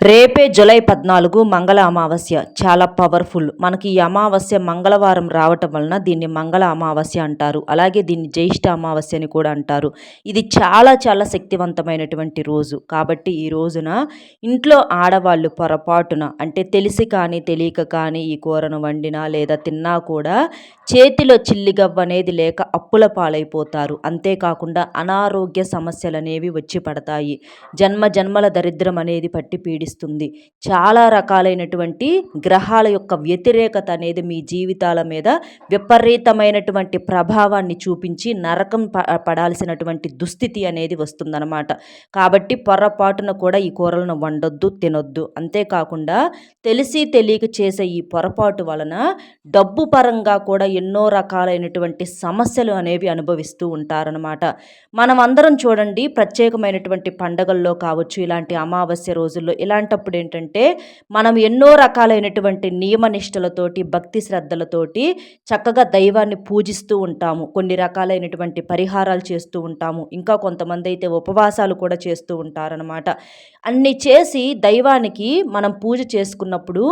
రేపే జూలై 14 మంగళ అమావాస్య చాలా పవర్ఫుల్. మనకి ఈ అమావాస్య మంగళవారం రావటం వలన దీన్ని మంగళ అమావాస్య అంటారు. అలాగే దీన్ని జ్యేష్ఠ అమావాస్య అని కూడా అంటారు. ఇది చాలా చాలా శక్తివంతమైనటువంటి రోజు. కాబట్టి ఈ రోజున ఇంట్లో ఆడవాళ్ళు పొరపాటున అంటే తెలిసి కానీ తెలియక కానీ ఈ కూరను వండినా లేదా తిన్నా కూడా చేతిలో చిల్లిగవ్వ అనేది లేక అప్పుల పాలైపోతారు. అంతేకాకుండా అనారోగ్య సమస్యలు అనేవి వచ్చి పడతాయి. జన్మ జన్మల దరిద్రం అనేది పట్టి పీడిస్తుంది. చాలా రకాలైనటువంటి గ్రహాల యొక్క వ్యతిరేకత అనేది మీ జీవితాల మీద విపరీతమైనటువంటి ప్రభావాన్ని చూపించి నరకం పడాల్సినటువంటి దుస్థితి అనేది వస్తుందన్నమాట. కాబట్టి పొరపాటున కూడా ఈ కూరలను వండొద్దు, తినొద్దు. అంతేకాకుండా తెలిసి తెలియక చేసే ఈ పొరపాటు వలన డబ్బు పరంగా కూడా ఎన్నో రకాలైనటువంటి సమస్యలు అనేవి అనుభవిస్తూ ఉంటారనమాట. మనం అందరం చూడండి, ప్రత్యేకమైనటువంటి పండగల్లో కావచ్చు, ఇలాంటి అమావాస్య రోజుల్లో ఇలాంటప్పుడు ఏంటంటే మనం ఎన్నో రకాలైనటువంటి నియమనిష్టలతోటి భక్తి శ్రద్ధలతోటి చక్కగా దైవాన్ని పూజిస్తూ ఉంటాము. కొన్ని రకాలైనటువంటి పరిహారాలు చేస్తూ ఉంటాము. ఇంకా కొంతమంది అయితే ఉపవాసాలు కూడా చేస్తూ ఉంటారనమాట. అన్ని చేసి దైవానికి మనం పూజ చేసుకున్నప్పుడు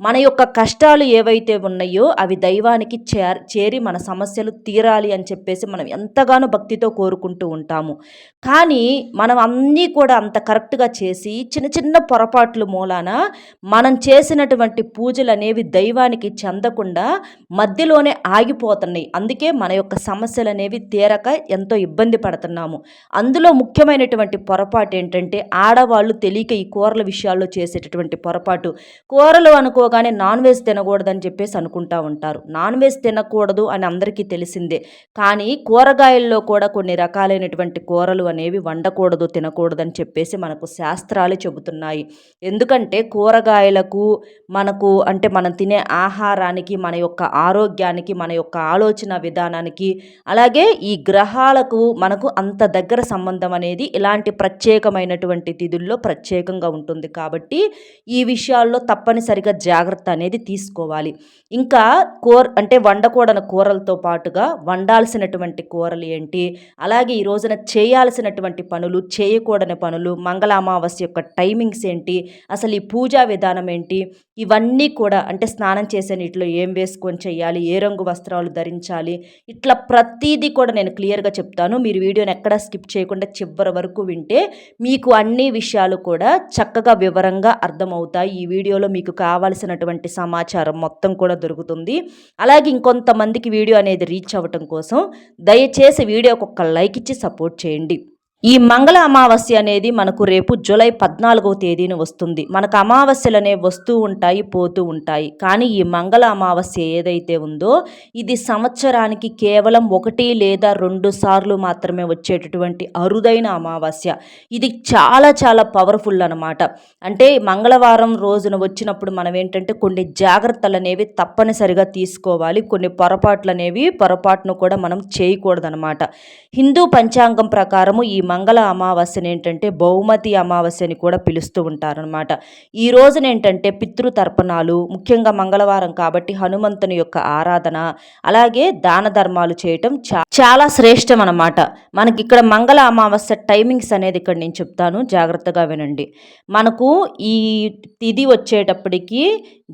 మన యొక్క కష్టాలు ఏవైతే ఉన్నాయో అవి దైవానికి చేరి మన సమస్యలు తీరాలి అని చెప్పేసి మనం ఎంతగానో భక్తితో కోరుకుంటూ ఉంటాము. కానీ మనం అన్నీ కూడా అంత కరెక్ట్గా చేసి చిన్న చిన్న పొరపాట్లు మూలాన మనం చేసినటువంటి పూజలు అనేవి దైవానికి చెందకుండా మధ్యలోనే ఆగిపోతున్నాయి. అందుకే మన యొక్క సమస్యలు అనేవి తీరక ఎంతో ఇబ్బంది పడుతున్నాము. అందులో ముఖ్యమైనటువంటి పొరపాటు ఏంటంటే ఆడవాళ్ళు తెలియక ఈ కూరల విషయాల్లో చేసేటటువంటి పొరపాటు. కూరలు అనుకోగానే నాన్ వెజ్ తినకూడదని చెప్పేసి అనుకుంటా ఉంటారు. నాన్ వెజ్ తినకూడదు అని అందరికీ తెలిసిందే. కానీ కూరగాయల్లో కూడా కొన్ని రకాలైనటువంటి కూరలు అనేవి వండకూడదు, తినకూడదని చెప్పేసి మనకు శాస్త్రాలు చెబుతున్నాయి. ఎందుకంటే కూరగాయలకు మనకు అంటే మనం తినే ఆహారానికి, మన యొక్క ఆరోగ్యానికి, మన యొక్క ఆలోచన విధానానికి, అలాగే ఈ గ్రహాలకు మనకు అంత దగ్గర సంబంధం అనేది ఇలాంటి ప్రత్యేకమైనటువంటి తిథుల్లో ప్రత్యేకంగా ఉంటుంది. కాబట్టి ఈ విషయాల్లో తప్పనిసరిగా జాగ్రత్త అనేది తీసుకోవాలి. ఇంకా అంటే వండకూడని కూరలతో పాటుగా వండాల్సినటువంటి కూరలు ఏంటి, అలాగే ఈ రోజున చేయాల్సినటువంటి పనులు, చేయకూడని పనులు, మంగళ అమావాస్య యొక్క టైమింగ్స్ ఏంటి, అసలు ఈ పూజా విధానం ఏంటి, ఇవన్నీ కూడా అంటే స్నానం చేసే నీటిలో ఏం వేసుకొని చేయాలి, ఏ రంగు వస్త్రాలు ధరించాలి, ఇట్లా ప్రతిదీ కూడా నేను క్లియర్గా చెప్తాను. మీరు వీడియోని ఎక్కడా స్కిప్ చేయకుండా చివరి వరకు వింటే మీకు అన్ని విషయాలు కూడా చక్కగా వివరంగా అర్థమవుతాయి. ఈ వీడియోలో మీకు కావాల్సినటువంటి సమాచారం మొత్తం కూడా దొరుకుతుంది. అలాగే ఇంకొంతమందికి వీడియో అనేది రీచ్ అవ్వటం కోసం దయచేసి వీడియోకి ఒక లైక్ ఇచ్చి సపోర్ట్ చేయండి. ఈ మంగళ అమావాస్య అనేది మనకు రేపు జూలై 14వ తేదీన వస్తుంది. మనకు అమావాస్యలు అనేవి వస్తూ ఉంటాయి, పోతూ ఉంటాయి. కానీ ఈ మంగళ అమావాస్య ఏదైతే ఉందో ఇది సంవత్సరానికి కేవలం 1 లేదా 2 సార్లు మాత్రమే వచ్చేటటువంటి అరుదైన అమావాస్య. ఇది చాలా చాలా పవర్ఫుల్ అనమాట. అంటే మంగళవారం రోజున వచ్చినప్పుడు మనం ఏంటంటే కొన్ని జాగ్రత్తలు అనేవి తప్పనిసరిగా తీసుకోవాలి. కొన్ని పొరపాటును కూడా మనం చేయకూడదనమాట. హిందూ పంచాంగం ప్రకారము ఈ మంగళ అమావాస్యను ఏంటంటే బహుమతి అమావాస్య అని కూడా పిలుస్తూ ఉంటారనమాట. ఈ రోజున ఏంటంటే పితృతర్పణాలు, ముఖ్యంగా మంగళవారం కాబట్టి హనుమంతుని యొక్క ఆరాధన, అలాగే దాన ధర్మాలు చేయటం చాలా శ్రేష్టం అనమాట. మనకి ఇక్కడ మంగళ అమావాస్య టైమింగ్స్ అనేది ఇక్కడ నేను చెప్తాను, జాగ్రత్తగా వినండి. మనకు ఈ తిథి వచ్చేటప్పటికి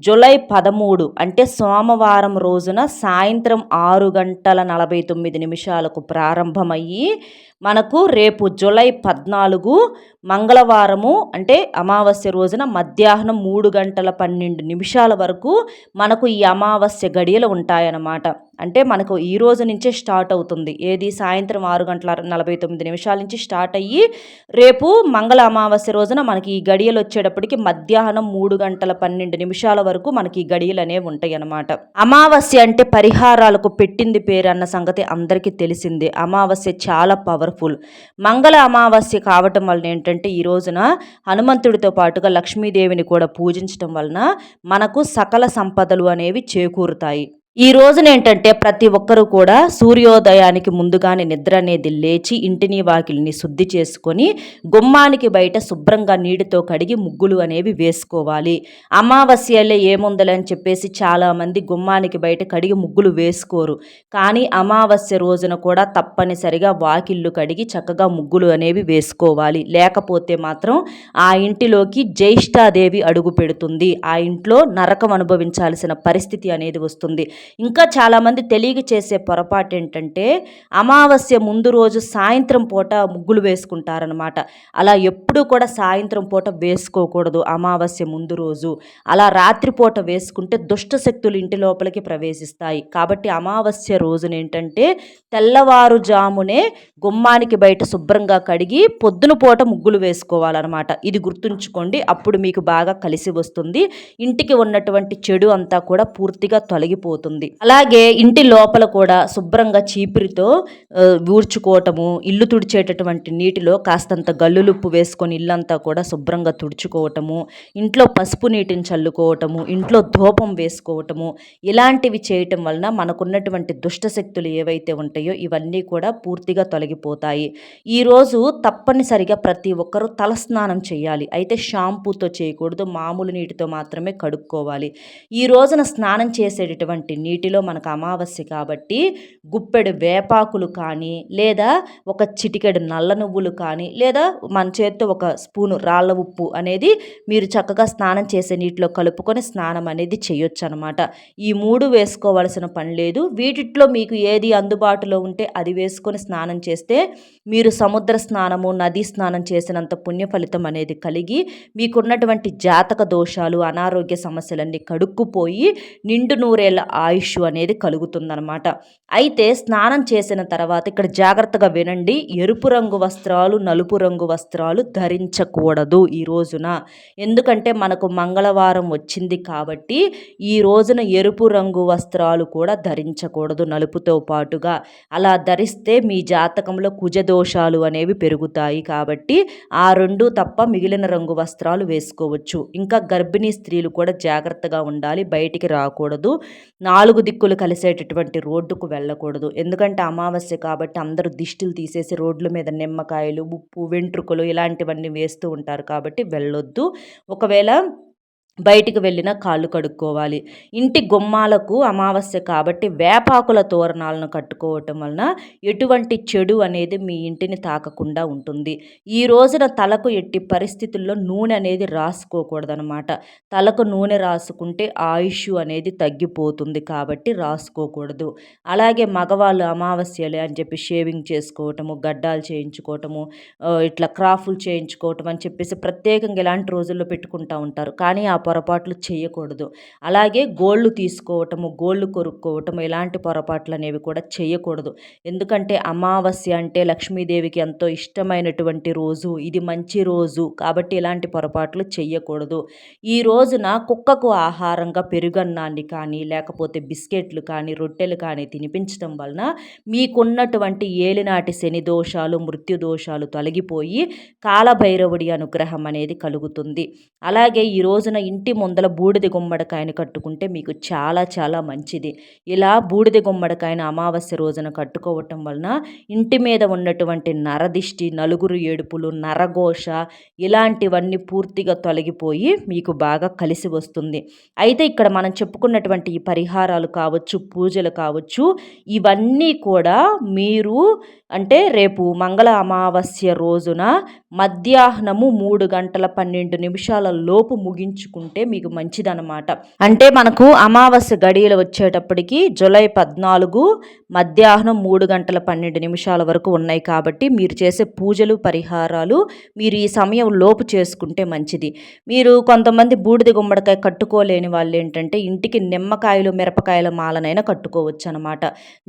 జూలై 13 అంటే సోమవారం రోజున సాయంత్రం 6:49 ప్రారంభమయ్యి మనకు రేపు జూలై 14 మంగళవారము అంటే అమావాస్య రోజున మధ్యాహ్నం 3:12 వరకు మనకు ఈ అమావాస్య గడియలు ఉంటాయన్నమాట. అంటే మనకు ఈ రోజు నుంచే స్టార్ట్ అవుతుంది. ఏది సాయంత్రం 6:49 నుంచి స్టార్ట్ అయ్యి రేపు మంగళ అమావాస్య రోజున మనకి ఈ గడియలు వచ్చేటప్పటికి మధ్యాహ్నం 3:12 వరకు మనకి ఈ గడియలు అనేవి ఉంటాయి అన్నమాట. అమావాస్య అంటే పరిహారాలకు పెట్టింది పేరు అన్న సంగతి అందరికీ తెలిసిందే. అమావాస్య చాలా పవర్ఫుల్. మంగళ అమావాస్య కావటం వలన ఏంటంటే ఈ రోజున హనుమంతుడితో పాటుగా లక్ష్మీదేవిని కూడా పూజించడం వలన మనకు సకల సంపదలు అనేవి చేకూరుతాయి. ఈ రోజునేంటంటే ప్రతి ఒక్కరూ కూడా సూర్యోదయానికి ముందుగానే నిద్ర అనేది లేచి ఇంటిని వాకిలిని శుద్ధి చేసుకొని గుమ్మానికి బయట శుభ్రంగా నీటితో కడిగి ముగ్గులు అనేవి వేసుకోవాలి. అమావాస్యలే ఏముందలే అని చెప్పేసి చాలామంది గుమ్మానికి బయట కడిగి ముగ్గులు వేసుకోరు. కానీ అమావాస్య రోజున కూడా తప్పనిసరిగా వాకిళ్ళు కడిగి చక్కగా ముగ్గులు అనేవి వేసుకోవాలి. లేకపోతే మాత్రం ఆ ఇంటిలోకి జ్యేష్ఠాదేవి అడుగు పెడుతుంది. ఆ ఇంట్లో నరకం అనుభవించాల్సిన పరిస్థితి అనేది వస్తుంది. ఇంకా చాలామంది తెలియక చేసే పొరపాటు ఏంటంటే అమావాస్య ముందు రోజు సాయంత్రం పూట ముగ్గులు వేసుకుంటారనమాట. అలా ఎప్పుడూ కూడా సాయంత్రం పూట వేసుకోకూడదు. అమావాస్య ముందు రోజు అలా రాత్రిపూట వేసుకుంటే దుష్ట శక్తులు ఇంటి లోపలికి ప్రవేశిస్తాయి. కాబట్టి అమావాస్య రోజున ఏంటంటే తెల్లవారుజామునే గుమ్మానికి బయట శుభ్రంగా కడిగి పొద్దున పూట ముగ్గులు వేసుకోవాలన్నమాట. ఇది గుర్తుంచుకోండి. అప్పుడు మీకు బాగా కలిసి వస్తుంది. ఇంటికి ఉన్నటువంటి చెడు అంతా కూడా పూర్తిగా తొలగిపోతుంది. అలాగే ఇంటి లోపల కూడా శుభ్రంగా చీపురితో ఊడ్చుకోవటము, ఇల్లు తుడిచేటటువంటి నీటిలో కాస్తంత గల్లులుప్పు వేసుకొని ఇల్లంతా కూడా శుభ్రంగా తుడుచుకోవటము, ఇంట్లో పసుపు నీటిని చల్లుకోవటము, ఇంట్లో ధూపం వేసుకోవటము, ఇలాంటివి చేయటం వలన మనకున్నటువంటి దుష్టశక్తులు ఏవైతే ఉంటాయో ఇవన్నీ కూడా పూర్తిగా తొలగిపోతాయి. ఈరోజు తప్పనిసరిగా ప్రతి ఒక్కరూ తలస్నానం చేయాలి. అయితే షాంపూతో చేయకూడదు, మామూలు నీటితో మాత్రమే కడుక్కోవాలి. ఈ రోజున స్నానం చేసేటటువంటి నీటిలో మనకు అమావాస్య కాబట్టి గుప్పెడు వేపాకులు కానీ లేదా ఒక చిటికెడు నల్ల నువ్వులు కానీ లేదా మన చేత్తో ఒక స్పూను రాళ్ళ ఉప్పు అనేది మీరు చక్కగా స్నానం చేసే నీటిలో కలుపుకొని స్నానం అనేది చేయొచ్చు అనమాట. ఈ 3 వేసుకోవాల్సిన పని లేదు. వీటిట్లో మీకు ఏది అందుబాటులో ఉంటే అది వేసుకొని స్నానం చేస్తే మీరు సముద్ర స్నానము, నదీ స్నానం చేసినంత పుణ్య ఫలితం అనేది కలిగి మీకున్నటువంటి జాతక దోషాలు, అనారోగ్య సమస్యలన్నీ కడుక్కుపోయి నిండు నూరేళ్ల ఆయుష్ అనేది కలుగుతుందన్నమాట. అయితే స్నానం చేసిన తర్వాత ఇక్కడ జాగ్రత్తగా వినండి. ఎరుపు రంగు వస్త్రాలు, నలుపు రంగు వస్త్రాలు ధరించకూడదు ఈ రోజున. ఎందుకంటే మనకు మంగళవారం వచ్చింది కాబట్టి ఈ రోజున ఎరుపు రంగు వస్త్రాలు కూడా ధరించకూడదు నలుపుతో పాటుగా. అలా ధరిస్తే మీ జాతకంలో కుజదోషాలు అనేవి పెరుగుతాయి కాబట్టి ఆ 2 తప్ప మిగిలిన రంగు వస్త్రాలు వేసుకోవచ్చు. ఇంకా గర్భిణీ స్త్రీలు కూడా జాగ్రత్తగా ఉండాలి. బయటికి రాకూడదు. 4 దిక్కులు కలిసేటటువంటి రోడ్డుకు వెళ్ళకూడదు. ఎందుకంటే అమావాస్య కాబట్టి అందరూ దిష్టిలు తీసేసి రోడ్ల మీద నిమ్మకాయలు, ఉప్పు, వెంట్రుకలు ఇలాంటివన్నీ వేస్తూ ఉంటారు కాబట్టి వెళ్ళొద్దు. ఒకవేళ బయటికి వెళ్ళిన కాళ్ళు కడుక్కోవాలి. ఇంటి గుమ్మాలకు అమావాస్య కాబట్టి వేపాకుల తోరణాలను కట్టుకోవటం వలన ఎటువంటి చెడు అనేది మీ ఇంటిని తాకకుండా ఉంటుంది. ఈ రోజున తలకు ఎట్టి పరిస్థితుల్లో నూనె అనేది రాసుకోకూడదనమాట. తలకు నూనె రాసుకుంటే ఆయుష్ అనేది తగ్గిపోతుంది కాబట్టి రాసుకోకూడదు. అలాగే మగవాళ్ళు అమావాస్యలే అని చెప్పి షేవింగ్ చేసుకోవటము, గడ్డాలు చేయించుకోవటము, ఇట్లా క్రాఫ్లు చేయించుకోవటం అని చెప్పేసి ప్రత్యేకంగా ఇలాంటి రోజుల్లో పెట్టుకుంటూ ఉంటారు. కానీ ఆ పొరపాట్లు చేయకూడదు. అలాగే గోళ్ళు తీసుకోవటము, గోళ్ళు కొరుక్కోవటము ఇలాంటి పొరపాట్లు అనేవి కూడా చేయకూడదు. ఎందుకంటే అమావాస్య అంటే లక్ష్మీదేవికి ఎంతో ఇష్టమైనటువంటి రోజు. ఇది మంచి రోజు కాబట్టి ఇలాంటి పొరపాట్లు చేయకూడదు. ఈ రోజున కుక్కకు ఆహారంగా పెరుగన్నాన్ని కానీ లేకపోతే బిస్కెట్లు కానీ రొట్టెలు కానీ తినిపించడం వలన మీకున్నటువంటి ఏలినాటి శని దోషాలు, మృత్యు దోషాలు తొలగిపోయి కాలభైరవుడి అనుగ్రహం అనేది కలుగుతుంది. అలాగే ఈ రోజున ఇంటి ముందల బూడిద గుమ్మడికాయని కట్టుకుంటే మీకు చాలా చాలా మంచిది. ఇలా బూడిద గుమ్మడికాయని అమావాస్య రోజున కట్టుకోవటం వలన ఇంటి మీద ఉన్నటువంటి నరదిష్టి, నలుగురు ఏడుపులు, నరఘోష ఇలాంటివన్నీ పూర్తిగా తొలగిపోయి మీకు బాగా కలిసి వస్తుంది. అయితే ఇక్కడ మనం చెప్పుకున్నటువంటి ఈ పరిహారాలు కావచ్చు, పూజలు కావచ్చు, ఇవన్నీ కూడా మీరు అంటే రేపు మంగళ అమావాస్య రోజున మధ్యాహ్నము 3:12 లోపు ముగించుకుంటే మీకు మంచిదన్నమాట. అంటే మనకు అమావాస్య గడియలు వచ్చేటప్పటికి జూలై 14 మధ్యాహ్నం 3:12 వరకు ఉన్నాయి కాబట్టి మీరు చేసే పూజలు, పరిహారాలు మీరు ఈ సమయం లోపు చేసుకుంటే మంచిది. మీరు కొంతమంది బూడిద గుమ్మడికాయ కట్టుకోలేని వాళ్ళు ఏంటంటే ఇంటికి నిమ్మకాయలు, మిరపకాయల మాలనైనా కట్టుకోవచ్చు అనమాట.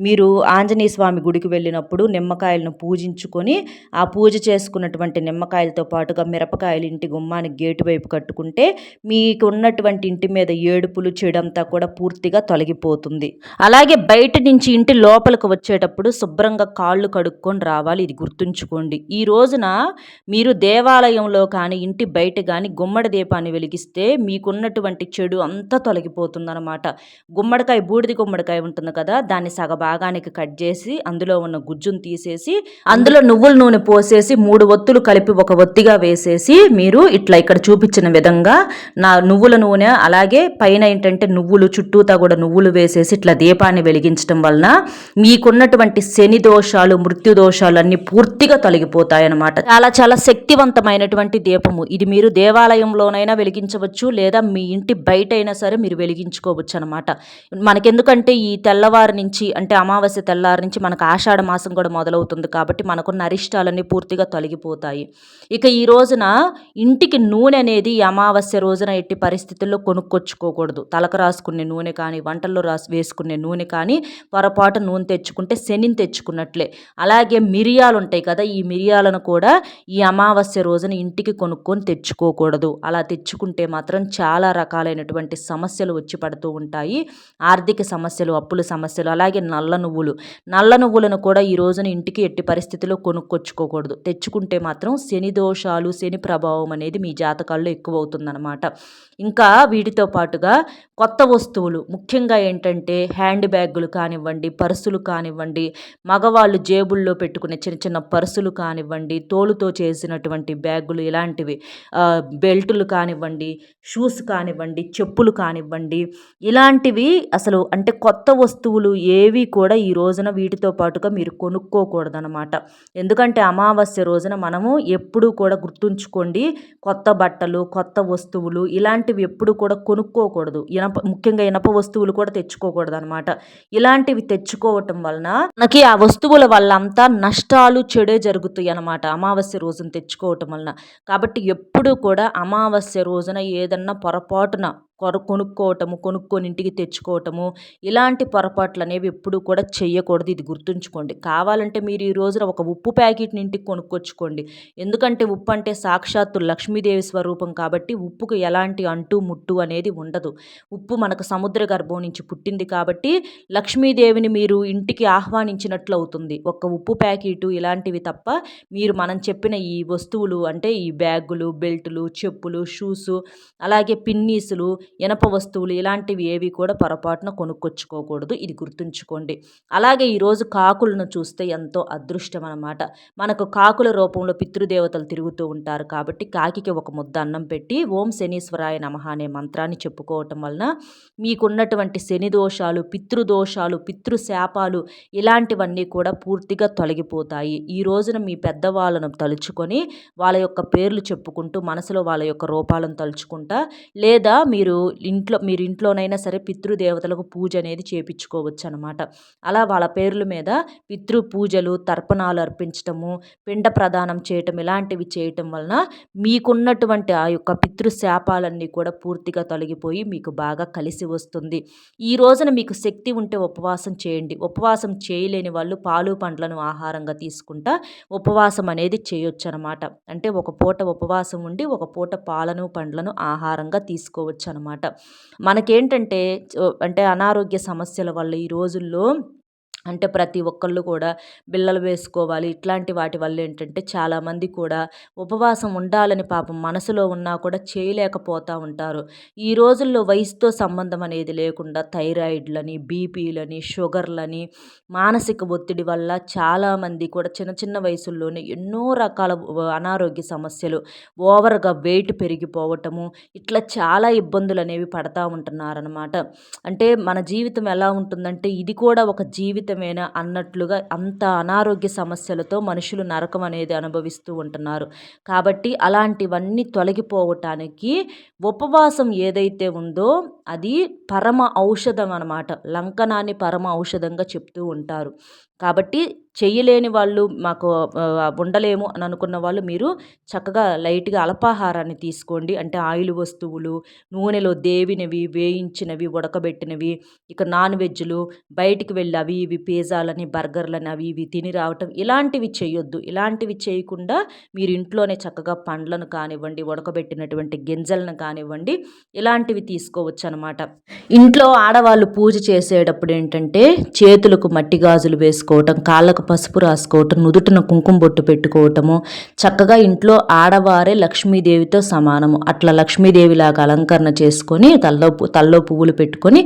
మీరు ఆంజనేయ స్వామి గుడికి వెళ్ళినప్పుడు నిమ్మకాయలను పూజించుకొని ఆ పూజ చేసుకున్నటువంటి నిమ్మకాయలతో పాటుగా మిరపకాయలు ఇంటి గుమ్మానికి గేటు వైపు కట్టుకుంటే మీ మీకున్నటువంటి ఇంటి మీద ఏడుపులు చెడంతా కూడా పూర్తిగా తొలగిపోతుంది. అలాగే బయట నుంచి ఇంటి లోపలికి వచ్చేటప్పుడు శుభ్రంగా కాళ్ళు కడుక్కొని రావాలి. ఇది గుర్తుంచుకోండి. ఈ రోజున మీరు దేవాలయంలో కానీ ఇంటి బయట కానీ గుమ్మడి దీపాన్ని వెలిగిస్తే మీకున్నటువంటి చెడు అంతా తొలగిపోతుందన్నమాట. బూడిద గుమ్మడికాయ ఉంటుంది కదా, దాన్ని సగభాగానికి కట్ చేసి అందులో ఉన్న గుజ్జును తీసేసి అందులో నువ్వుల నూనె పోసేసి 3 ఒత్తులు కలిపి ఒక ఒత్తిగా వేసేసి మీరు ఇట్లా ఇక్కడ చూపించిన విధంగా నువ్వుల నూనె అలాగే పైన ఏంటంటే నువ్వులు చుట్టూతా కూడా నువ్వులు వేసేసి ఇట్లా దీపాన్ని వెలిగించడం వలన మీకున్నటువంటి శని దోషాలు మృత్యు దోషాలు అన్ని పూర్తిగా తొలగిపోతాయన్నమాట. చాలా చాలా శక్తివంతమైనటువంటి దీపము ఇది. మీరు దేవాలయంలోనైనా వెలిగించవచ్చు, లేదా మీ ఇంటి బయట అయినా సరే మీరు వెలిగించుకోవచ్చు అనమాట. మనకెందుకంటే ఈ తెల్లవారి నుంచి అంటే అమావాస్య తెల్లారి నుంచి మనకు ఆషాఢ మాసం కూడా మొదలవుతుంది కాబట్టి మనకున్న అరిష్టాలన్నీ పూర్తిగా తొలగిపోతాయి. ఇక ఈ రోజున ఇంటికి నూనె అనేది ఈ అమావాస్య రోజున ఎట్టి పరిస్థితుల్లో కొనుక్కొచ్చుకోకూడదు. తలకు రాసుకునే నూనె కానీ వంటల్లో వేసుకునే నూనె కానీ పొరపాటు నూనె తెచ్చుకుంటే శనిని తెచ్చుకున్నట్లే. అలాగే మిరియాలు ఉంటాయి కదా, ఈ మిరియాలను కూడా ఈ అమావాస్య రోజున ఇంటికి కొనుక్కొని తెచ్చుకోకూడదు. అలా తెచ్చుకుంటే మాత్రం చాలా రకాలైనటువంటి సమస్యలు వచ్చి పడుతూ ఉంటాయి. ఆర్థిక సమస్యలు, అప్పుల సమస్యలు. అలాగే నల్ల నువ్వులను కూడా ఈ రోజున ఇంటికి ఎట్టి పరిస్థితుల్లో కొనుక్కొచ్చుకోకూడదు. తెచ్చుకుంటే మాత్రం శని దోషాలు శని ప్రభావం అనేది మీ జాతకాల్లో ఎక్కువ అవుతుందన్నమాట. ఇంకా వీటితో పాటుగా కొత్త వస్తువులు ముఖ్యంగా ఏంటంటే హ్యాండ్ బ్యాగులు కానివ్వండి, పర్సులు కానివ్వండి, మగవాళ్ళు జేబుల్లో పెట్టుకునే చిన్న చిన్న పర్సులు కానివ్వండి, తోలుతో చేసినటువంటి బ్యాగులు ఇలాంటివి, బెల్టులు కానివ్వండి, షూస్ కానివ్వండి, చెప్పులు కానివ్వండి, ఇలాంటివి అసలు అంటే కొత్త వస్తువులు ఏవి కూడా ఈ రోజున వీటితో పాటుగా మీరు కొనుక్కోకూడదనమాట. ఎందుకంటే అమావాస్య రోజున మనము ఎప్పుడూ కూడా గుర్తుంచుకోండి, కొత్త బట్టలు కొత్త వస్తువులు ఇలాంటివి ఎప్పుడు కూడా కొనుక్కోకూడదు. ముఖ్యంగా ఇనప వస్తువులు కూడా తెచ్చుకోకూడదు అనమాట. ఇలాంటివి తెచ్చుకోవటం వలన మనకి ఆ వస్తువుల వల్ల అంతా నష్టాలు చెడే జరుగుతాయి అనమాట అమావాస్య రోజున తెచ్చుకోవటం వలన. కాబట్టి ఎప్పుడు కూడా అమావాస్య రోజున ఏదన్నా పొరపాటున కొనుక్కొని ఇంటికి తెచ్చుకోవటము ఇలాంటి పొరపాట్లు అనేవి ఎప్పుడు కూడా చెయ్యకూడదు. ఇది గుర్తుంచుకోండి. కావాలంటే మీరు ఈ రోజున ఒక ఉప్పు ప్యాకెట్ని ఇంటికి కొనుక్కొచ్చుకోండి. ఎందుకంటే ఉప్పు అంటే సాక్షాత్తు లక్ష్మీదేవి స్వరూపం కాబట్టి ఉప్పుకు ఎలాంటి అంటు ముట్టు అనేది ఉండదు. ఉప్పు మనకు సముద్ర గర్భం నుంచి పుట్టింది కాబట్టి లక్ష్మీదేవిని మీరు ఇంటికి ఆహ్వానించినట్లు అవుతుంది. ఒక ఉప్పు ప్యాకెటు ఇలాంటివి తప్ప మనం చెప్పిన ఈ వస్తువులు అంటే ఈ బ్యాగులు, బెల్టులు, చెప్పులు, షూసు, అలాగే పిన్నీసులు, ఇనప వస్తువులు ఇలాంటివి ఏవి కూడా పొరపాటున కొనుక్కొచ్చుకోకూడదు. ఇది గుర్తుంచుకోండి. అలాగే ఈరోజు కాకులను చూస్తే ఎంతో అదృష్టం అన్నమాట. మనకు కాకుల రూపంలో పితృదేవతలు తిరుగుతూ ఉంటారు కాబట్టి కాకికి ఒక ముద్ద అన్నం పెట్టి ఓం శనీశ్వరాయ నమః అనే మంత్రాన్ని చెప్పుకోవటం వలన మీకున్నటువంటి శని దోషాలు, పితృదోషాలు, పితృశాపాలు ఇలాంటివన్నీ కూడా పూర్తిగా తొలగిపోతాయి. ఈ రోజున మీ పెద్దవాళ్ళను తలుచుకొని వాళ్ళ యొక్క పేర్లు చెప్పుకుంటూ మనసులో వాళ్ళ యొక్క రూపాలను తలుచుకుంటా, లేదా మీరు ఇంట్లోనైనా సరే పితృదేవతలకు పూజ అనేది చేపించుకోవచ్చు అనమాట. అలా వాళ్ళ పేర్ల మీద పితృ పూజలు, తర్పణాలు అర్పించటము, పిండ ప్రదానం చేయటం ఇలాంటివి చేయటం వలన మీకున్నటువంటి ఆ యొక్క పితృశాపాలన్నీ కూడా పూర్తిగా తొలగిపోయి మీకు బాగా కలిసి వస్తుంది. ఈ రోజున మీకు శక్తి ఉంటే ఉపవాసం చేయండి. ఉపవాసం చేయలేని వాళ్ళు పాలు పండ్లను ఆహారంగా తీసుకుంటా ఉపవాసం అనేది చేయొచ్చు అనమాట. అంటే ఒక పూట ఉపవాసం ఉండి ఒక పూట పాలను పండ్లను ఆహారంగా తీసుకోవచ్చు అనమాట. మనకేంటంటే అంటే అనారోగ్య సమస్యల వల్ల ఈ రోజుల్లో అంటే ప్రతి ఒక్కళ్ళు కూడా బిళ్ళలు వేసుకోవాలి. ఇట్లాంటి వాటి వల్ల ఏంటంటే చాలామంది కూడా ఉపవాసం ఉండాలని పాపం మనసులో ఉన్నా కూడా చేయలేకపోతూ ఉంటారు. ఈ రోజుల్లో వయసుతో సంబంధం అనేది లేకుండా థైరాయిడ్లని, బీపీలని, షుగర్లని, మానసిక ఒత్తిడి వల్ల చాలామంది కూడా చిన్న చిన్న వయసుల్లోనే ఎన్నో రకాల అనారోగ్య సమస్యలు, ఓవర్గా వెయిట్ పెరిగిపోవటము, ఇట్లా చాలా ఇబ్బందులు అనేవి పడతా ఉంటున్నారనమాట. అంటే మన జీవితం ఎలా ఉంటుందంటే ఇది కూడా ఒక జీవితమేనా అన్నట్లుగా అంత అనారోగ్య సమస్యలతో మనుషులు నరకం అనేది అనుభవిస్తూ ఉంటున్నారు. కాబట్టి అలాంటివన్నీ తొలగిపోవటానికి ఉపవాసం ఏదైతే ఉందో అది పరమ ఔషధం అనమాట. లంకనాన్ని పరమ ఔషధంగా చెప్తూ ఉంటారు. కాబట్టి చెయ్యలేని వాళ్ళు మాకు ఉండలేము అని అనుకున్న వాళ్ళు మీరు చక్కగా లైట్‌గా అల్పాహారాన్ని తీసుకోండి. అంటే ఆయిల్ వస్తువులు, నూనెలో దేవినవి, వేయించినవి, ఉడకబెట్టినవి, ఇక నాన్ వెజ్‌లు, బయటికి వెళ్ళి అవి ఇవి పిజ్జాలని, బర్గర్‌లని అవి ఇవి తిని రావటం ఇలాంటివి చేయొద్దు. ఇలాంటివి చేయకుండా మీరు ఇంట్లోనే చక్కగా పండ్లను కానివ్వండి, ఉడకబెట్టినటువంటి గింజలను కానివ్వండి, ఇలాంటివి తీసుకోవచ్చనమాట. ఇంట్లో ఆడవాళ్ళు పూజ చేసేటప్పుడు ఏంటంటే చేతులకు మట్టి గాజులు వేసుకోవటం, కాళ్ళకు పసుపు రాసుకోవటం, నుదుటిన కుంకుమ బొట్టు పెట్టుకోవటము, చక్కగా ఇంట్లో ఆడవారే లక్ష్మీదేవితో సమానము. అట్లా లక్ష్మీదేవిలాగా అలంకరణ చేసుకొని తల్లో పువ్వులు పెట్టుకొని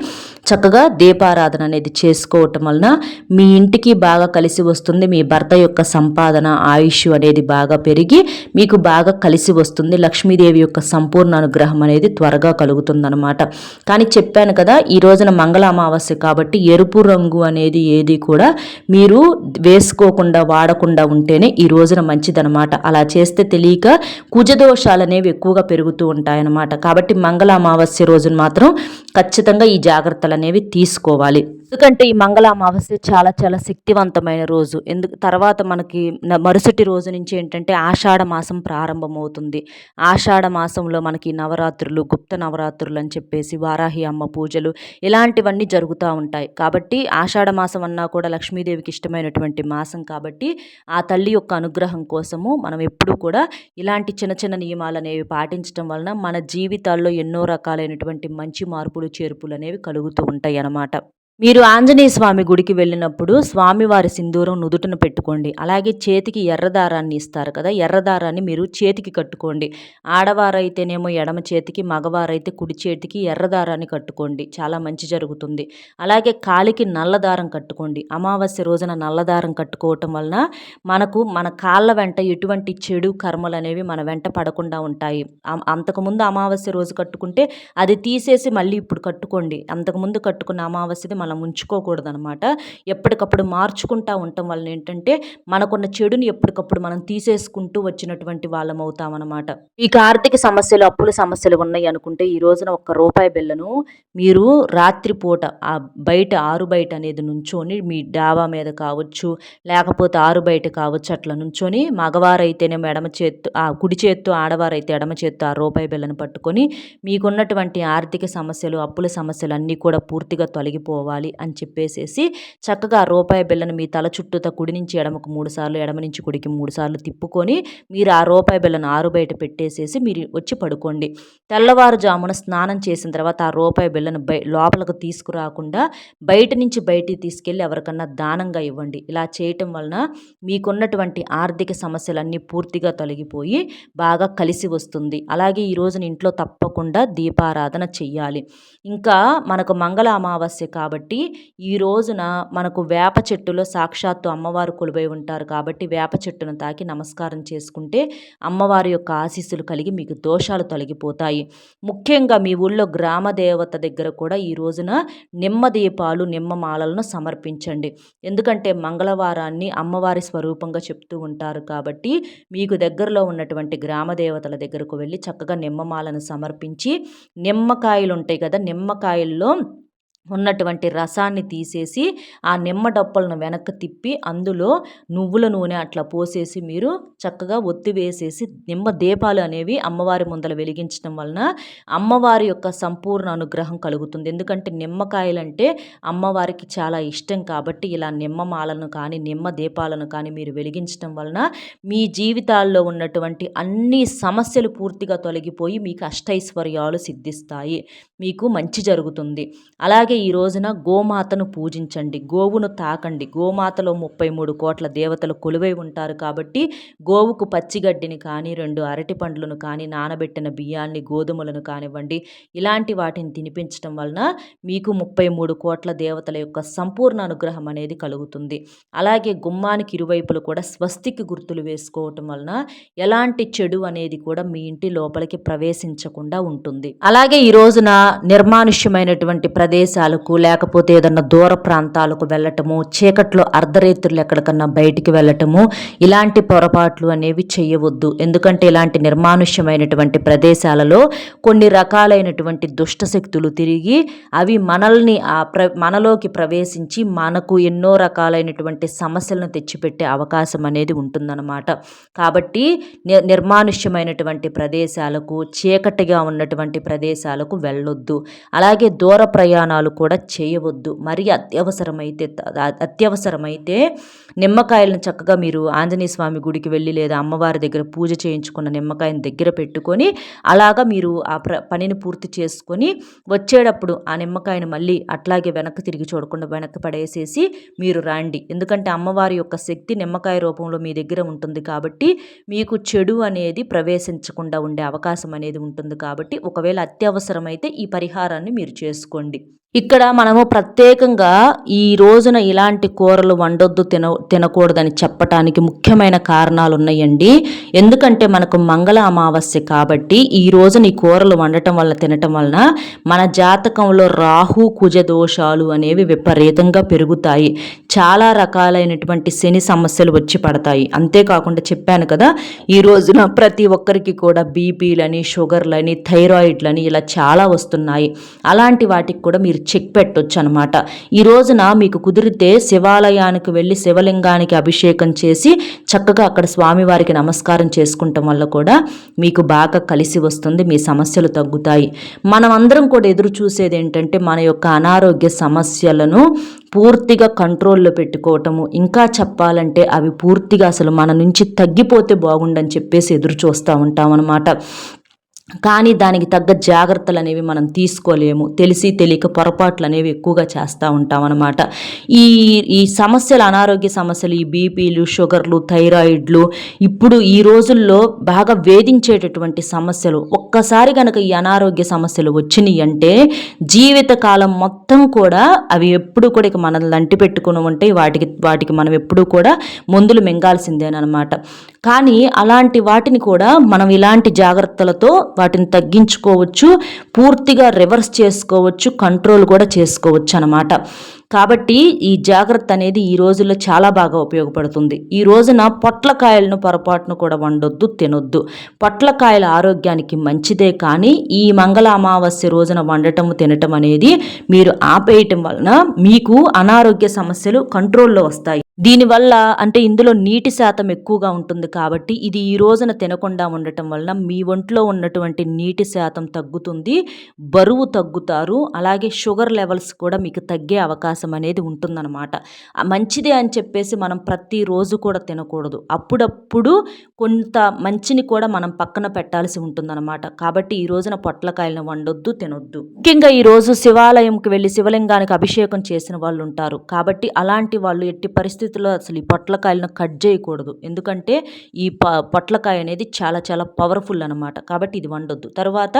చక్కగా దీపారాధన అనేది చేసుకోవటం వలన మీ ఇంటికి బాగా కలిసి వస్తుంది. మీ భర్త యొక్క సంపాదన, ఆయుష్ అనేది బాగా పెరిగి మీకు బాగా కలిసి వస్తుంది. లక్ష్మీదేవి యొక్క సంపూర్ణ అనుగ్రహం అనేది త్వరగా కలుగుతుందన్నమాట. కానీ చెప్పాను కదా, ఈ రోజున మంగళ అమావాస్య కాబట్టి ఎరుపు రంగు అనేది ఏది కూడా మీరు వేసుకోకుండా వాడకుండా ఉంటేనే ఈ రోజున మంచిదనమాట. అలా చేస్తే తెలియక కుజదోషాలు అనేవి ఎక్కువగా పెరుగుతూ ఉంటాయన్నమాట. కాబట్టి మంగళ అమావాస్య రోజున మాత్రం ఖచ్చితంగా ఈ జాగ్రత్తలు అనేవి తీసుకోవాలి. ఎందుకంటే ఈ మంగళ అమావాస్య చాలా చాలా శక్తివంతమైన రోజు. తర్వాత మనకి మరుసటి రోజు నుంచి ఏంటంటే ఆషాఢ మాసం ప్రారంభమవుతుంది. ఆషాఢ మాసంలో మనకి నవరాత్రులు, గుప్త నవరాత్రులు అని చెప్పేసి వారాహి అమ్మ పూజలు ఇలాంటివన్నీ జరుగుతూ ఉంటాయి. కాబట్టి ఆషాఢ మాసం అన్నా కూడా లక్ష్మీదేవికి ఇష్టమైనటువంటి మాసం కాబట్టి ఆ తల్లి యొక్క అనుగ్రహం కోసము మనం ఎప్పుడూ కూడా ఇలాంటి చిన్న చిన్న నియమాలు అనేవి పాటించడం వలన మన జీవితాల్లో ఎన్నో రకాలైనటువంటి మంచి మార్పులు చేర్పులు అనేవి కలుగుతూ ఉంటాయి అన్నమాట. మీరు ఆంజనేయ స్వామి గుడికి వెళ్ళినప్పుడు స్వామివారి సింధూరం నుదుటన పెట్టుకోండి. అలాగే చేతికి ఎర్రదారాన్ని ఇస్తారు కదా, ఎర్రదారాన్ని మీరు చేతికి కట్టుకోండి. ఆడవారైతేనేమో ఎడమ చేతికి, మగవారైతే కుడి చేతికి ఎర్రదారాన్ని కట్టుకోండి. చాలా మంచి జరుగుతుంది. అలాగే కాలికి నల్లదారం కట్టుకోండి. అమావాస్య రోజున నల్లదారం కట్టుకోవటం వలన మన కాళ్ళ వెంట ఎటువంటి చెడు కర్మలు అనేవి మన వెంట పడకుండా ఉంటాయి. అంతకుముందు అమావాస్య రోజు కట్టుకుంటే అది తీసేసి మళ్ళీ ఇప్పుడు కట్టుకోండి. అంతకుముందు కట్టుకున్న అమావాస్యది మనం ఉంచుకోకూడదనమాట. ఎప్పటికప్పుడు మార్చుకుంటూ ఉండటం వలన ఏంటంటే మనకున్న చెడుని ఎప్పటికప్పుడు మనం తీసేసుకుంటూ వచ్చినటువంటి వాళ్ళం అవుతామన్నమాట. మీకు ఆర్థిక సమస్యలు, అప్పుల సమస్యలు ఉన్నాయి అనుకుంటే ఈ రోజున రూపాయి బిళ్ళను మీరు రాత్రిపూట ఆరు బయట అనేది నుంచొని మీ డాబా మీద కావచ్చు, లేకపోతే ఆరు బయట కావచ్చు, అట్లా నుంచొని మగవారైతేనేమో కుడి చేత్తో, ఆడవారైతే ఎడమ చేత్తో రూపాయి బిళ్ళను పట్టుకొని మీకున్నటువంటి ఆర్థిక సమస్యలు, అప్పుల సమస్యలు అన్నీ కూడా పూర్తిగా తొలగిపోవాలి అని చెప్పేసేసి చక్కగా రూపాయి బిళ్ళను మీ తల చుట్టూత కుడి నుంచి ఎడమకు 3 సార్లు, ఎడమ నుంచి కుడికి 3 సార్లు తిప్పుకొని మీరు ఆ రూపాయి బిళ్ళను ఆరు బయట పెట్టేసేసి మీరు వచ్చి పడుకోండి. తెల్లవారుజామున స్నానం చేసిన తర్వాత ఆ రూపాయి బిళ్ళను లోపలకు తీసుకురాకుండా బయటికి తీసుకెళ్ళి ఎవరికన్నా దానంగా ఇవ్వండి. ఇలా చేయటం వలన మీకున్నటువంటి ఆర్థిక సమస్యలన్నీ పూర్తిగా తొలగిపోయి బాగా కలిసి వస్తుంది. అలాగే ఈ రోజున ఇంట్లో తప్పకుండా దీపారాధన చెయ్యాలి. ఇంకా మనకు మంగళ అమావాస్య కాబట్టి ఈ రోజున మనకు వేప చెట్టులో సాక్షాత్తు అమ్మవారు కొలువై ఉంటారు కాబట్టి వేప చెట్టును తాకి నమస్కారం చేసుకుంటే అమ్మవారి యొక్క ఆశీస్సులు కలిగి మీకు దోషాలు తొలగిపోతాయి. ముఖ్యంగా మీ ఊళ్ళో గ్రామ దేవత దగ్గర కూడా ఈ రోజున నిమ్మ దీపాలు, నిమ్మ మాలలను సమర్పించండి. ఎందుకంటే మంగళవారాన్ని అమ్మవారి స్వరూపంగా చెప్తూ ఉంటారు కాబట్టి మీకు దగ్గరలో ఉన్నటువంటి గ్రామ దేవతల దగ్గరకు వెళ్ళి చక్కగా నిమ్మమాలను సమర్పించి, నిమ్మకాయలు ఉంటాయి కదా, నిమ్మకాయల్లో ఉన్నటువంటి రసాన్ని తీసేసి ఆ నిమ్మ డప్పలను వెనక్కి తిప్పి అందులో నువ్వుల నూనె అట్లా పోసేసి మీరు చక్కగా ఒత్తి వేసేసి నిమ్మ దీపాలు అనేవి అమ్మవారి ముందల వెలిగించడం వలన అమ్మవారి యొక్క సంపూర్ణ అనుగ్రహం కలుగుతుంది. ఎందుకంటే నిమ్మకాయలంటే అమ్మవారికి చాలా ఇష్టం కాబట్టి ఇలా నిమ్మమాలను కానీ నిమ్మ దీపాలను కానీ మీరు వెలిగించడం వలన మీ జీవితాల్లో ఉన్నటువంటి అన్ని సమస్యలు పూర్తిగా తొలగిపోయి మీకు అష్టైశ్వర్యాలు సిద్ధిస్తాయి, మీకు మంచి జరుగుతుంది. అలాగే ఈ రోజున గోమాతను పూజించండి, గోవును తాకండి. గోమాతలో 33 కోట్ల దేవతలు కొలువై ఉంటారు కాబట్టి గోవుకు పచ్చిగడ్డిని కానీ, 2 అరటి పండ్లను కానీ, నానబెట్టిన బియ్యాన్ని, గోధుమలను కానివ్వండి, ఇలాంటి వాటిని తినిపించడం వలన మీకు 33 కోట్ల దేవతల యొక్క సంపూర్ణ అనుగ్రహం అనేది కలుగుతుంది. అలాగే గుమ్మానికి ఇరువైపులు కూడా స్వస్తికి గుర్తులు వేసుకోవటం వలన ఎలాంటి చెడు అనేది కూడా మీ ఇంటి లోపలికి ప్రవేశించకుండా ఉంటుంది. అలాగే ఈ రోజున నిర్మానుష్యమైనటువంటి ప్రదేశాలు ప్రదేశాలకు లేకపోతే ఏదన్నా దూర ప్రాంతాలకు వెళ్ళటము, చీకట్లో అర్ధరేతులు ఎక్కడికన్నా బయటికి వెళ్ళటము, ఇలాంటి పొరపాట్లు అనేవి చేయవద్దు. ఎందుకంటే ఇలాంటి నిర్మానుష్యమైనటువంటి ప్రదేశాలలో కొన్ని రకాలైనటువంటి దుష్ట శక్తులు తిరిగి అవి మనల్ని మనలోకి ప్రవేశించి మనకు ఎన్నో రకాలైనటువంటి సమస్యలను తెచ్చిపెట్టే అవకాశం అనేది ఉంటుందన్నమాట. కాబట్టి నిర్మానుష్యమైనటువంటి ప్రదేశాలకు, చీకటిగా ఉన్నటువంటి ప్రదేశాలకు వెళ్ళొద్దు. అలాగే దూర ప్రయాణాలు కూడా చేయవద్దు. మరి అత్యవసరమైతే నిమ్మకాయలను చక్కగా మీరు ఆంజనేయ స్వామి గుడికి వెళ్ళి లేదా అమ్మవారి దగ్గర పూజ చేయించుకున్న నిమ్మకాయని దగ్గర పెట్టుకొని అలాగా మీరు ఆ పనిని పూర్తి చేసుకొని వచ్చేటప్పుడు ఆ నిమ్మకాయను మళ్ళీ అట్లాగే వెనక్కి తిరిగి చూడకుండా వెనక్కి పడేసేసి మీరు రండి. ఎందుకంటే అమ్మవారి యొక్క శక్తి నిమ్మకాయ రూపంలో మీ దగ్గర ఉంటుంది కాబట్టి మీకు చెడు అనేది ప్రవేశించకుండా ఉండే అవకాశం అనేది ఉంటుంది. కాబట్టి ఒకవేళ అత్యవసరమైతే ఈ పరిహారాన్ని మీరు చేసుకోండి. ఇక్కడ మనము ప్రత్యేకంగా ఈ రోజున ఇలాంటి కూరలు వండొద్దు, తినకూడదని చెప్పటానికి ముఖ్యమైన కారణాలు ఉన్నాయండి. ఎందుకంటే మనకు మంగళ అమావాస్య కాబట్టి ఈ రోజున ఈ కూరలు వండటం వల్ల తినటం వలన మన జాతకంలో రాహు కుజ దోషాలు అనేవి విపరీతంగా పెరుగుతాయి. చాలా రకాలైనటువంటి శని సమస్యలు వచ్చి పడతాయి. అంతేకాకుండా చెప్పాను కదా, ఈ రోజున ప్రతి ఒక్కరికి కూడా బీపీలని, షుగర్లని, థైరాయిడ్లని ఇలా చాలా వస్తున్నాయి. అలాంటి వాటికి కూడా మీరు చెక్ పెట్టొచ్చు అనమాట. ఈ రోజున మీకు కుదిరితే శివాలయానికి వెళ్ళి శివలింగానికి అభిషేకం చేసి చక్కగా అక్కడ స్వామివారికి నమస్కారం చేసుకుంటాం వల్ల కూడా మీకు బాగా కలిసి వస్తుంది, మీ సమస్యలు తగ్గుతాయి. మనం అందరం కూడా ఎదురు చూసేది ఏంటంటే మన యొక్క అనారోగ్య సమస్యలను పూర్తిగా కంట్రోల్లో పెట్టుకోవటము, ఇంకా చెప్పాలంటే అవి పూర్తిగా అసలు మన నుంచి తగ్గిపోతే బాగుండని చెప్పేసి ఎదురు చూస్తూ ఉంటాం అన్నమాట. కానీ దానికి తగ్గ జాగ్రత్తలు అనేవి మనం తీసుకోలేము. తెలిసి తెలియక పొరపాట్లు అనేవి ఎక్కువగా చేస్తూ ఉంటాం అన్నమాట. ఈ సమస్యలు, అనారోగ్య సమస్యలు, ఈ బీపీలు, షుగర్లు, థైరాయిడ్లు ఇప్పుడు ఈ రోజుల్లో బాగా వేధించేటటువంటి సమస్యలు. ఒక్కసారి కనుక ఈ అనారోగ్య సమస్యలు వచ్చినాయి అంటే జీవితకాలం మొత్తం కూడా అవి ఎప్పుడు కూడా ఇక మనల్ని అంటి పెట్టుకుని ఉంటే వాటికి మనం ఎప్పుడూ కూడా మందులు మింగాల్సిందేనమాట. కానీ అలాంటి వాటిని కూడా మనం ఇలాంటి జాగ్రత్తలతో వాటిని తగ్గించుకోవచ్చు, పూర్తిగా రివర్స్ చేసుకోవచ్చు, కంట్రోల్ కూడా చేసుకోవచ్చు అన్నమాట. కాబట్టి ఈ జాగ్రత్త అనేది ఈ రోజుల్లో చాలా బాగా ఉపయోగపడుతుంది. ఈ రోజున పొట్లకాయలను పొరపాటును కూడా వండొద్దు, తినొద్దు. పొట్లకాయల ఆరోగ్యానికి మంచిదే, కానీ ఈ మంగళ అమావాస్య రోజున వండటం తినటం అనేది మీరు ఆపేయటం వలన మీకు అనారోగ్య సమస్యలు కంట్రోల్లో వస్తాయి. దీనివల్ల అంటే ఇందులో నీటి శాతం ఎక్కువగా ఉంటుంది కాబట్టి ఇది ఈ రోజున తినకుండా ఉండటం వలన మీ ఒంట్లో ఉన్నటువంటి నీటి శాతం తగ్గుతుంది, బరువు తగ్గుతారు, అలాగే షుగర్ లెవెల్స్ కూడా మీకు తగ్గే అవకాశం అనేది ఉంటుందన్నమాట. మంచిదే అని చెప్పేసి మనం ప్రతిరోజు కూడా తినకూడదు. అప్పుడప్పుడు కొంత మంచిని కూడా మనం పక్కన పెట్టాల్సి ఉంటుందన్నమాట. కాబట్టి ఈ రోజున పొట్లకాయలను వండొద్దు, తినొద్దు. ముఖ్యంగా ఈరోజు శివాలయంకి వెళ్ళి శివలింగానికి అభిషేకం చేసిన వాళ్ళు ఉంటారు కాబట్టి అలాంటి వాళ్ళు ఎట్టి పరిస్థితుల్లో అసలు ఈ పొట్లకాయలను కట్ చేయకూడదు. ఎందుకంటే ఈ పొట్లకాయ అనేది చాలా చాలా పవర్ఫుల్ అనమాట. కాబట్టి ఇది వండొద్దు. తర్వాత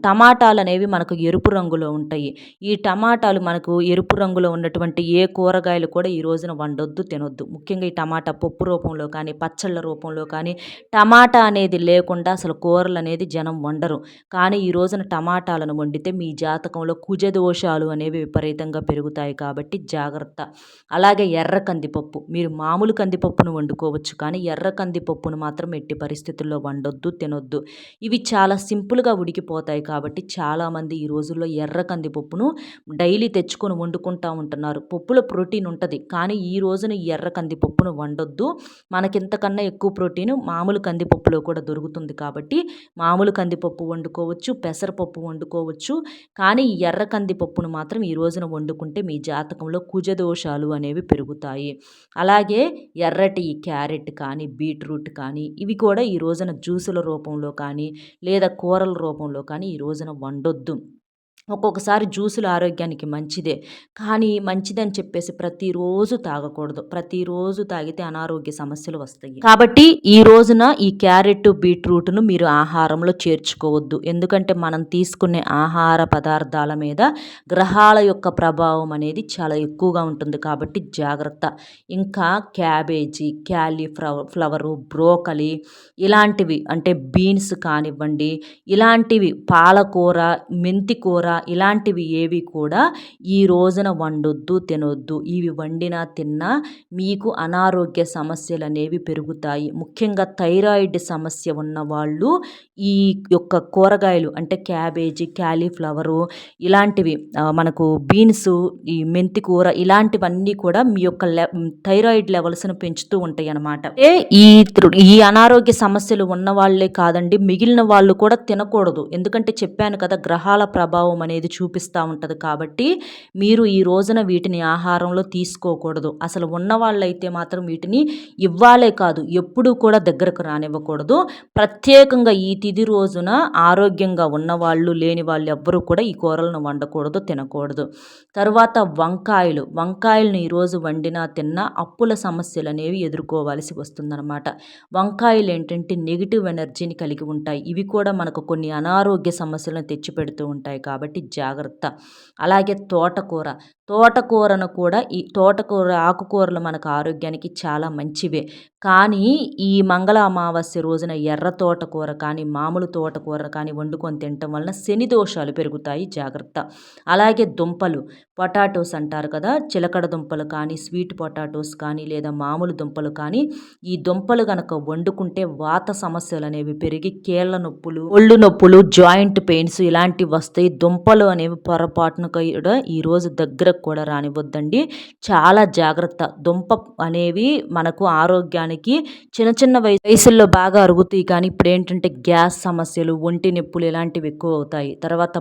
టమాటాలు అనేవి మనకు ఎరుపు రంగులో ఉంటాయి. ఈ టమాటాలు మనకు ఎరుపు రంగులో ఉన్నటువంటి ఏ కూరగాయలు కూడా ఈ రోజున వండొద్దు, తినొద్దు. ముఖ్యంగా ఈ టమాటా పప్పు రూపంలో కానీ పచ్చళ్ళ రూపంలో కానీ టమాటా అనేది లేకుండా అసలు కూరలు అనేది జనం వండరు. కానీ ఈ రోజున టమాటాలను వండితే మీ జాతకంలో కుజ దోషాలు అనేవి విపరీతంగా పెరుగుతాయి. కాబట్టి జాగ్రత్త. అలాగే ఎర్ర కందిపప్పు, మీరు మామూలు కందిపప్పును వండుకోవచ్చు, కానీ ఎర్ర కందిపప్పును మాత్రం ఎట్టి పరిస్థితుల్లో వండొద్దు, తినొద్దు. ఇవి చాలా సింపుల్గా ఉడికిపోతాయి కాబట్టి చాలామంది ఈ రోజుల్లో ఎర్ర కందిపప్పును డైలీ తెచ్చుకొని వండుకుంటూ ఉంటున్నారు. పప్పులో ప్రోటీన్ ఉంటుంది, కానీ ఈ రోజున ఈ ఎర్ర కందిపప్పును వండొద్దు. మనకింతకన్నా ఎక్కువ ప్రోటీన్ మామూలు కందిపప్పులో కూడా దొరుకుతుంది కాబట్టి మామూలు కందిపప్పు వండుకోవచ్చు, పెసరపప్పు వండుకోవచ్చు. కానీ ఈ ఎర్ర కందిపప్పును మాత్రం ఈ రోజున వండుకుంటే మీ జాతకంలో కుజ దోషాలు అనేవి పెరుగుతాయి. అలాగే ఎర్రటి క్యారెట్ కానీ బీట్రూట్ కానీ ఇవి కూడా ఈ రోజున జ్యూసుల రూపంలో కానీ లేదా కూరల రూపంలో కానీ ఈ రోజున వండొద్దు. ఒక్కొక్కసారి జ్యూసులు ఆరోగ్యానికి మంచిదే, కానీ మంచిదని చెప్పేసి ప్రతిరోజు తాగకూడదు. ప్రతిరోజు తాగితే అనారోగ్య సమస్యలు వస్తాయి. కాబట్టి ఈ రోజున ఈ క్యారెట్ బీట్రూట్ను మీరు ఆహారంలో చేర్చుకోవద్దు. ఎందుకంటే మనం తీసుకునే ఆహార పదార్థాల మీద గ్రహాల యొక్క ప్రభావం అనేది చాలా ఎక్కువగా ఉంటుంది కాబట్టి జాగ్రత్త. ఇంకా క్యాబేజీ, క్యాలీఫ్లవరు, బ్రోకలీ ఇలాంటివి అంటే బీన్స్ కానివ్వండి, ఇలాంటివి పాలకూర, మెంతికూర ఇలాంటివి ఏవి కూడా ఈ రోజున వండొద్దు, తినొద్దు. ఇవి వండినా, తిన్నా మీకు అనారోగ్య సమస్యలనేవి పెరుగుతాయి. ముఖ్యంగా థైరాయిడ్ సమస్య ఉన్నవాళ్ళు ఈ యొక్క కూరగాయలు అంటే క్యాబేజీ, క్యాలీఫ్లవరు ఇలాంటివి మనకు బీన్సు, ఈ మెంతి కూర ఇలాంటివన్నీ కూడా మీ యొక్క థైరాయిడ్ లెవెల్స్‌ని పెంచుతూ ఉంటాయన్నమాట. ఈ అనారోగ్య సమస్యలు ఉన్నవాళ్ళే కాదండి, మిగిలిన వాళ్ళు కూడా తినకూడదు. ఎందుకంటే చెప్పాను కదా, గ్రహాల ప్రభావం అనేది చూపిస్తా ఉంటది కాబట్టి మీరు ఈ రోజున వీటిని ఆహారంలో తీసుకోకూడదు. అసలు ఉన్నవాళ్ళైతే మాత్రం వీటిని ఇవ్వాలే కాదు, ఎప్పుడూ కూడా దగ్గరకు రానివ్వకూడదు. ప్రత్యేకంగా ఈ తిథి రోజున ఆరోగ్యంగా ఉన్నవాళ్ళు, లేని వాళ్ళు ఎవ్వరూ కూడా ఈ కూరలను వండకూడదు, తినకూడదు. తరువాత వంకాయలను ఈరోజు వండినా, తిన్నా అప్పుల సమస్యలనేవి ఎదుర్కోవాల్సి వస్తుందన్నమాట. వంకాయలు ఏంటంటే నెగిటివ్ ఎనర్జీని కలిగి ఉంటాయి. ఇవి కూడా మనకు కొన్ని అనారోగ్య సమస్యలను తెచ్చిపెడుతూ ఉంటాయి కాబట్టి జాగ్రత్త. అలాగే తోటకూరను కూడా ఈ తోటకూర ఆకుకూరలు మనకు ఆరోగ్యానికి చాలా మంచివే. కానీ ఈ మంగళ అమావాస్య రోజున ఎర్ర తోటకూర కానీ, మామూలు తోటకూర కానీ వండుకొని తినటం వలన శని దోషాలు పెరుగుతాయి, జాగ్రత్త. అలాగే పొటాటోస్ అంటారు కదా, చిలకడ దుంపలు కానీ, స్వీట్ పొటాటోస్ కానీ, లేదా మామూలు దుంపలు కానీ, ఈ దుంపలు గనక వండుకుంటే వాత సమస్యలు అనేవి పెరిగి కీళ్ళ నొప్పులు, ఒళ్ళు నొప్పులు, జాయింట్ పెయిన్స్ ఇలాంటివి వస్తాయి. దుంపలు అనేవి పొరపాటున కూడా ఈరోజు దగ్గరకు కూడా రానివ్వద్దండి, చాలా జాగ్రత్త. దుంప అనేవి మనకు ఆరోగ్యానికి చిన్న చిన్న వయసుల్లో బాగా అరుగుతాయి, కానీ ఇప్పుడు ఏంటంటే గ్యాస్ సమస్యలు, ఒంటి నొప్పులు ఇలాంటివి ఎక్కువ అవుతాయి. తర్వాత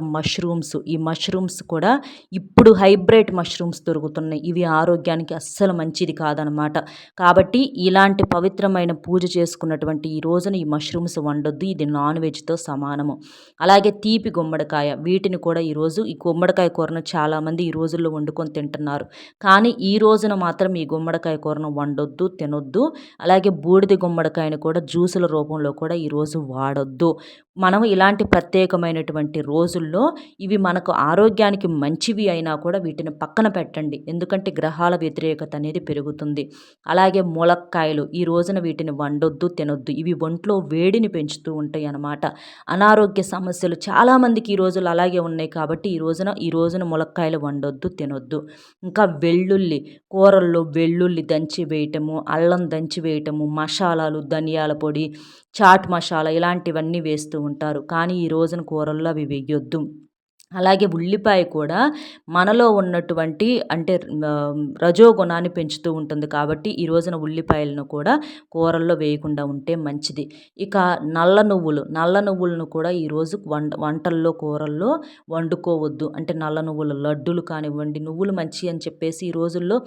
ఈ మష్రూమ్స్ కూడా ఇప్పుడు హైబ్రిడ్ మష్రూమ్స్ దొరుకుతున్నాయి. ఇవి ఆరోగ్యానికి అస్సలు మంచిది కాదనమాట. కాబట్టి ఇలాంటి పవిత్రమైన పూజ చేసుకున్నటువంటి ఈ రోజున ఈ మష్రూమ్స్ వండొద్దు, ఇది నాన్ వెజ్తో సమానము. అలాగే తీపి గుమ్మడికాయ, వీటిని కూడా ఈ గుమ్మడికాయ కూరను చాలామంది ఈ రోజుల్లో వండుకొని తింటున్నారు. కానీ ఈ రోజున మాత్రం ఈ గుమ్మడికాయ కూరను వండొద్దు, తినొద్దు. అలాగే బూడిద గుమ్మడికాయను కూడా జ్యూసుల రూపంలో కూడా ఈరోజు వాడొద్దు. మనం ఇలాంటి ప్రత్యేకమైనటువంటి రోజుల్లో ఇవి మనకు ఆరోగ్యానికి మంచివి అయినా కూడా వీటిని పక్కన పెట్టండి, ఎందుకంటే గ్రహాల వ్యతిరేకత అనేది పెరుగుతుంది. అలాగే ములక్కాయలు, ఈ రోజున వీటిని వండొద్దు, తినొద్దు. ఇవి ఒంట్లో వేడిని పెంచుతూ ఉంటాయి అన్నమాట. అనారోగ్య సమస్యలు చాలామందికి ఈ రోజులు అలాగే ఉన్నాయి కాబట్టి ఈ రోజున ములక్కాయలు వండొద్దు, తినొద్దు. ఇంకా కూరల్లో వెల్లుల్లి దంచి వేయటము, అల్లం దంచి వేయటము, మసాలాలు, ధనియాల పొడి, చాట్ మసాలా ఇలాంటివన్నీ వేస్తూ ఉంటారు. కానీ ఈ రోజున కూరల్లో అవి వేయొద్దు. అలాగే ఉల్లిపాయ కూడా మనలో ఉన్నటువంటి అంటే రజోగుణాన్ని పెంచుతూ ఉంటుంది కాబట్టి ఈ రోజున ఉల్లిపాయలను కూడా కూరల్లో వేయకుండా ఉంటే మంచిది. ఇక నల్ల నువ్వులను కూడా ఈరోజు వంటల్లో, కూరల్లో వండుకోవద్దు. అంటే నల్ల నువ్వుల లడ్డులు కానివ్వండి, నువ్వులు మంచి అని చెప్పేసి ఈ రోజుల్లో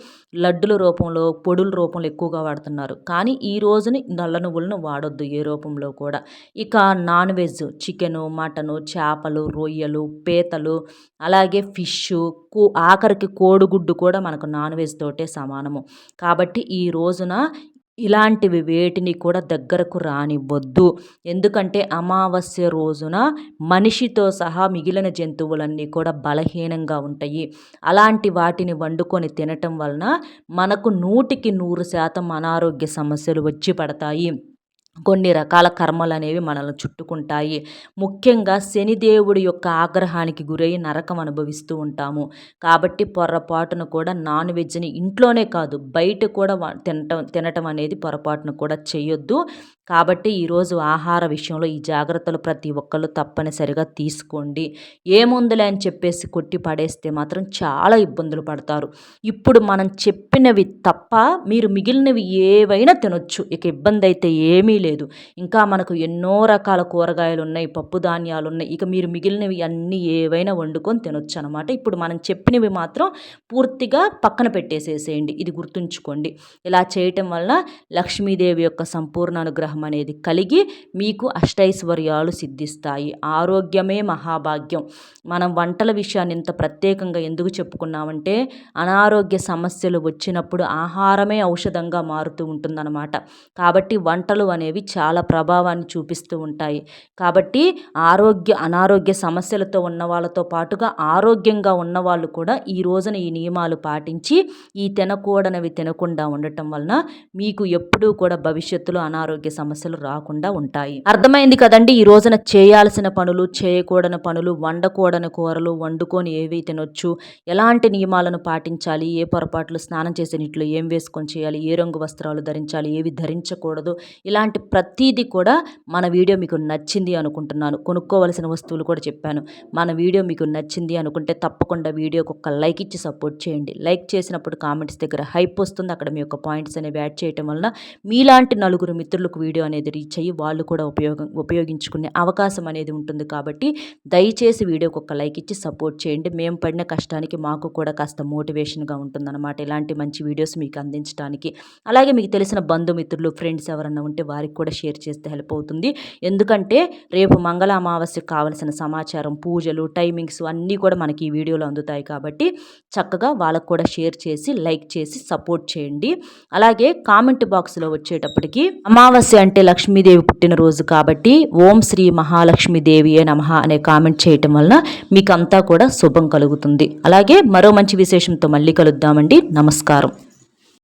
లడ్డుల రూపంలో, పొడుల రూపంలో ఎక్కువగా వాడుతున్నారు. కానీ ఈ రోజుని నల్ల నువ్వులను వాడొద్దు ఏ రూపంలో కూడా. ఇక నాన్ వెజ్, చికెను, మటను, చేపలు, రొయ్యలు, పీతలు, అలాగే ఫిష్షు, ఆఖరికి కోడిగుడ్డు కూడా మనకు నాన్ వెజ్ తోటే సమానము. కాబట్టి ఈ రోజున ఇలాంటివి వేటిని కూడా దగ్గరకు రానివ్వద్దు. ఎందుకంటే అమావాస్య రోజున మనిషితో సహా మిగిలిన జంతువులన్నీ కూడా బలహీనంగా ఉంటాయి. అలాంటి వాటిని వండుకొని తినటం వలన మనకు 100% అనారోగ్య సమస్యలు వచ్చి పడతాయి. కొన్ని రకాల కర్మలనేవి మనల్ని చుట్టుకుంటాయి. ముఖ్యంగా శనిదేవుడి యొక్క ఆగ్రహానికి గురై నరకం అనుభవిస్తూ ఉంటాము. కాబట్టి పొరపాటున కూడా నాన్ వెజ్ని ఇంట్లోనే కాదు బయట కూడా తినటం అనేది పొరపాటున కూడా చేయొద్దు. కాబట్టి ఈరోజు ఆహార విషయంలో ఈ జాగ్రత్తలు ప్రతి ఒక్కళ్ళు తప్పనిసరిగా తీసుకోండి. ఏముందిలే అని చెప్పేసి కొట్టి పడేస్తే మాత్రం చాలా ఇబ్బందులు పడతారు. ఇప్పుడు మనం చెప్పినవి తప్ప మీరు మిగిలినవి ఏవైనా తినొచ్చు, ఇక ఇబ్బంది అయితే ఏమీ లేదు. ఇంకా మనకు ఎన్నో రకాల కూరగాయలు ఉన్నాయి, పప్పు ధాన్యాలు ఉన్నాయి. ఇక మీరు మిగిలినవి అన్నీ ఏవైనా వండుకొని తినొచ్చు అనమాట. ఇప్పుడు మనం చెప్పినవి మాత్రం పూర్తిగా పక్కన పెట్టేసేసేయండి, ఇది గుర్తుంచుకోండి. ఇలా చేయటం వల్ల లక్ష్మీదేవి యొక్క సంపూర్ణ అనుగ్రహం అనేది కలిగి మీకు అష్టైశ్వర్యాలు సిద్ధిస్తాయి. ఆరోగ్యమే మహాభాగ్యం. మనం వంటల విషయాన్ని ఇంత ప్రత్యేకంగా ఎందుకు చెప్పుకున్నామంటే అనారోగ్య సమస్యలు వచ్చినప్పుడు ఆహారమే ఔషధంగా మారుతూ ఉంటుందన్నమాట. కాబట్టి వంటలు అనేవి అనేవి చాలా ప్రభావాన్ని చూపిస్తూ ఉంటాయి. కాబట్టి అనారోగ్య సమస్యలతో ఉన్న వాళ్ళతో పాటుగా ఆరోగ్యంగా ఉన్నవాళ్ళు కూడా ఈ రోజున ఈ నియమాలు పాటించి ఈ తినకూడనివి తినకుండా ఉండటం వలన మీకు ఎప్పుడూ కూడా భవిష్యత్తులో అనారోగ్య సమస్యలు రాకుండా ఉంటాయి. అర్థమైంది కదండి. ఈ రోజున చేయాల్సిన పనులు, చేయకూడని పనులు, వండకూడని కూరలు వండుకొని ఏవి తినొచ్చు, ఎలాంటి నియమాలను పాటించాలి, ఏ పొరపాట్లు, స్నానం చేసే నీటిలో ఏం వేసుకొని చేయాలి, ఏ రంగు వస్త్రాలు ధరించాలి, ఏవి ధరించకూడదు, ఇలాంటి ప్రతిదీ కూడా మన వీడియో మీకు నచ్చింది అనుకుంటున్నాను. కొనుక్కోవలసిన వస్తువులు కూడా చెప్పాను. మన వీడియో మీకు నచ్చింది అనుకుంటే తప్పకుండా వీడియోకి ఒక లైక్ ఇచ్చి సపోర్ట్ చేయండి. లైక్ చేసినప్పుడు కామెంట్స్ దగ్గర హైప్ వస్తుంది. అక్కడ మీ యొక్క పాయింట్స్ అనేవి యాడ్ చేయడం వలన మీలాంటి నలుగురు మిత్రులకు వీడియో అనేది రీచ్ అయ్యి వాళ్ళు కూడా ఉపయోగించుకునే అవకాశం అనేది ఉంటుంది. కాబట్టి దయచేసి వీడియోకి ఒక లైక్ ఇచ్చి సపోర్ట్ చేయండి. మేము పడిన కష్టానికి మాకు కూడా కాస్త మోటివేషన్గా ఉంటుందన్నమాట ఇలాంటి మంచి వీడియోస్ మీకు అందించడానికి. అలాగే మీకు తెలిసిన బంధుమిత్రులు, ఫ్రెండ్స్ ఎవరన్నా ఉంటే వారికి కూడా షేర్ చేస్తే హెల్ప్ అవుతుంది. ఎందుకంటే రేపు మంగళ అమావాస్యకు కావలసిన సమాచారం, పూజలు, టైమింగ్స్ అన్నీ కూడా మనకి ఈ వీడియోలో అందుతాయి. కాబట్టి చక్కగా వాళ్ళకు కూడా షేర్ చేసి లైక్ చేసి సపోర్ట్ చేయండి. అలాగే కామెంట్ బాక్స్లో వచ్చేటప్పటికి అమావాస్య అంటే లక్ష్మీదేవి పుట్టినరోజు కాబట్టి ఓం శ్రీ మహాలక్ష్మీదేవియే నమః అనే కామెంట్ చేయటం వలన మీకు అంతా కూడా శుభం కలుగుతుంది. అలాగే మరో మంచి విశేషంతో మళ్ళీ కలుద్దామండి. నమస్కారం.